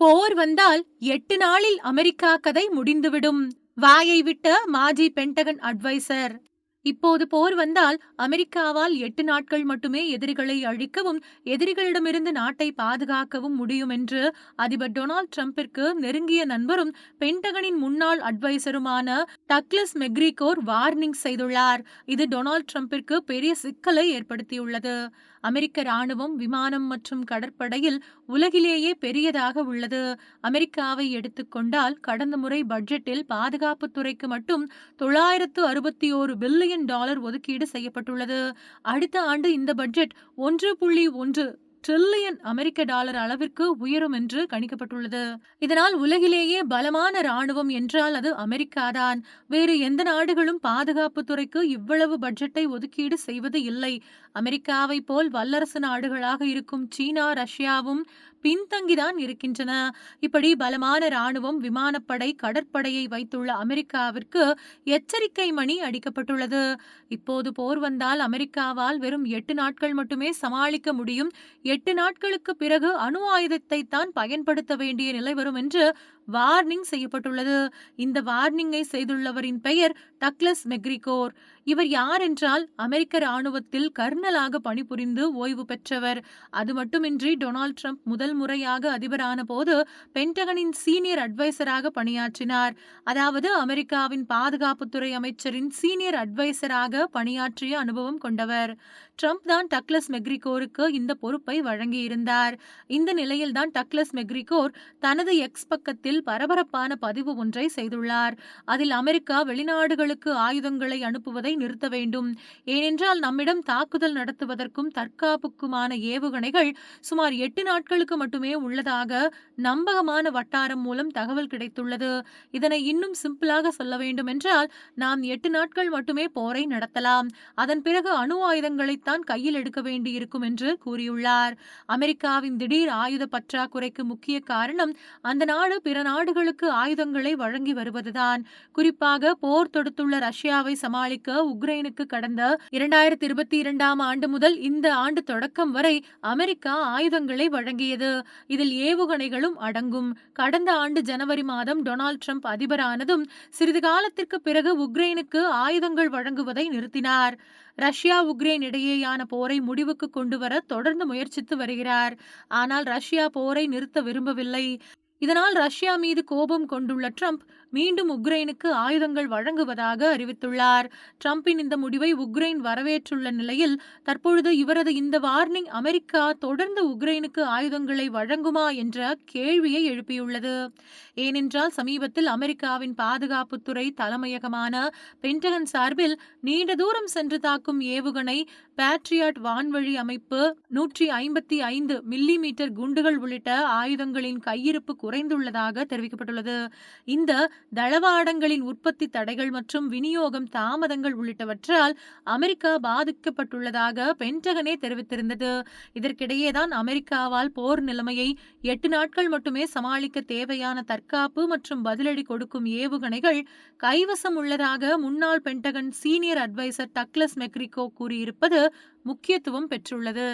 போர் வந்தால் 8 நாளில் அமெரிக்கா கதை முடிந்துவிடும். வாயை விட்ட மாஜி பென்டகன் அட்வைசர். இப்போது போர் வந்தால் அமெரிக்காவால் 8 நாட்கள் மட்டுமே எதிரிகளை அழிக்கவும் எதிரிகளிடமிருந்து நாட்டை பாதுகாக்கவும் முடியும் என்று அதிபர் டொனால்ட் ட்ரம்பிற்கு நெருங்கிய நண்பரும் பென்டகனின் முன்னாள் அட்வைசருமான டக்ளஸ் மெக்ரிகோர் வார்னிங் செய்துள்ளார். இது டொனால்ட் ட்ரம்பிற்கு பெரிய சிக்கலை ஏற்படுத்தியுள்ளது. அமெரிக்க ராணுவம் விமானம் மற்றும் கடற்படையில் உலகிலேயே பெரியதாக உள்ளது. அமெரிக்காவை எடுத்துக்கொண்டால் கடந்த முறை பட்ஜெட்டில் பாதுகாப்பு துறைக்கு மட்டும் $961 பில்லியன் ஒதுக்கீடு செய்யப்பட்டுள்ளது. அடுத்த ஆண்டு இந்த பட்ஜெட் $1.1 டிரில்லியன் அமெரிக்க டாலர் அளவிற்கு உயரும் என்று கணிக்கப்பட்டுள்ளது. இதனால் உலகிலேயே பலமான ராணுவம் என்றால் அது அமெரிக்காதான். வேறு எந்த நாடுகளும் பாதுகாப்பு துறைக்கு இவ்வளவு பட்ஜெட்டை ஒதுக்கீடு செய்வது இல்லை. அமெரிக்காவை போல் வல்லரசு நாடுகளாக இருக்கும் சீனா, ரஷ்யாவும் பின்தங்கிதான் இருக்கின்றன. இப்படி பலமான ராணுவம், விமானப்படை, கடற்படையை வைத்துள்ள அமெரிக்காவிற்கு எச்சரிக்கை மணி அடிக்கப்பட்டுள்ளது. இப்போது போர் வந்தால் அமெரிக்காவால் வெறும் 8 நாட்கள் மட்டுமே சமாளிக்க முடியும். 8 நாட்களுக்கு பிறகு அணு ஆயுதத்தை தான் பயன்படுத்த வேண்டிய நிலை வரும் என்று வார்னிங் செய்யப்பட்டுள்ளது. இந்த வார்னிங்கை செய்துள்ளவரின் பெயர் டக்ளஸ் மெக்ரிகோர். இவர் யார் என்றால் அமெரிக்க ராணுவத்தில் கர்னலாக பணிபுரிந்து ஓய்வு பெற்றவர். அது மட்டுமின்றி டொனால்ட் ட்ரம்ப் முதல் முறையாக அதிபரான போது பென்டகனின் சீனியர் அட்வைசராக பணியாற்றினார். அதாவது அமெரிக்காவின் பாதுகாப்புத்துறை அமைச்சரின் சீனியர் அட்வைசராக பணியாற்றிய அனுபவம் கொண்டவர். ட்ரம்ப் தான் டக்ளஸ் மெக்ரிகோருக்கு இந்த பொறுப்பை வழங்கியிருந்தார். இந்த நிலையில்தான் டக்ளஸ் மெக்ரிகோர் தனது எக்ஸ் பக்கத்தில் பரபரப்பான பதிவு ஒன்றை செய்துள்ளார். அதில் அமெரிக்கா வெளிநாடுகளுக்கு ஆயுதங்களை அனுப்புவதை நிறுத்த வேண்டும். ஏனென்றால் நம்மிடம் தாக்குதல் நடத்துவதற்கும் தற்காப்புக்குமான ஏவுகணைகள் சுமார் 8 நாட்களுக்கு மட்டுமே உள்ளதாக நம்பகமான வட்டாரம் மூலம் தகவல் கிடைத்துள்ளது. இதனை இன்னும் சிம்பிளாக சொல்ல வேண்டும் என்றால் நாம் 8 நாட்கள் மட்டுமே போரை நடத்தலாம். அதன் பிறகு அணு ஆயுதங்களைத்தான் கையில் எடுக்க வேண்டியிருக்கும் என்று கூறியுள்ளார். அமெரிக்காவின் திடீர் ஆயுத பற்றாக்குறைக்கு முக்கிய காரணம் அந்த நாடு பிற நாடுகளுக்கு ஆயுதங்களை வழங்கி வருவதுதான். குறிப்பாக போர் தொடுத்துள்ள ரஷ்யாவை சமாளிக்க உக்ரைனுக்கு கடந்த 2022ஆம் ஆண்டு முதல் இந்த ஆண்டு தொடக்கம் வரை அமெரிக்கா ஆயுதங்களை வழங்கியது. இதில் ஏவுகணைகளும் அடங்கும். கடந்த ஆண்டு ஜனவரி மாதம் டொனால்ட் ட்ரம்ப் அதிபரானதும் சிறிது காலத்திற்கு பிறகு உக்ரைனுக்கு ஆயுதங்கள் வழங்குவதை நிறுத்தினார். ரஷ்யா உக்ரைன் இடையேயான போரை முடிவுக்கு கொண்டு வர தொடர்ந்து முயற்சித்து வருகிறார். ஆனால் ரஷ்யா போரை நிறுத்த விரும்பவில்லை. இதனால் ரஷ்யா மீது கோபம் கொண்டுள்ள ட்ரம்ப் மீண்டும் உக்ரைனுக்கு ஆயுதங்கள் வழங்குவதாக அறிவித்துள்ளார். ட்ரம்பின் இந்த முடிவை உக்ரைன் வரவேற்றுள்ள நிலையில் தற்பொழுது இவரது இந்த வார்னிங் அமெரிக்கா தொடர்ந்து உக்ரைனுக்கு ஆயுதங்களை வழங்குமா என்ற கேள்வியை எழுப்பியுள்ளது. ஏனென்றால் சமீபத்தில் அமெரிக்காவின் பாதுகாப்புத்துறை தலைமையகமான பென்டகன் சார்பில் நீண்ட தூரம் சென்று தாக்கும் ஏவுகணை, பேட்ரியாட் வான்வழி அமைப்பு, 155 மில்லிமீட்டர் குண்டுகள் உள்ளிட்ட ஆயுதங்களின் கையிருப்பு குறைந்துள்ளதாக தெரிவிக்கப்பட்டுள்ளது. இந்த தளவாடங்களின் உற்பத்தி தடைகள் மற்றும் விநியோகம் தாமதங்கள் உள்ளிட்டவற்றால் அமெரிக்கா பாதிக்கப்பட்டுள்ளதாக பென்டகனே தெரிவித்திருந்தது. இதற்கிடையேதான் அமெரிக்காவால் போர் நிலைமையை 8 நாட்கள் மட்டுமே சமாளிக்க தேவையான தற்காப்பு மற்றும் பதிலடி கொடுக்கும் ஏவுகணைகள் கைவசம் உள்ளதாக முன்னாள் பென்டகன் சீனியர் அட்வைசர் டக்ளஸ் மெக்ரிகோ கூறியிருப்பது முக்கியத்துவம் பெற்றுள்ளது.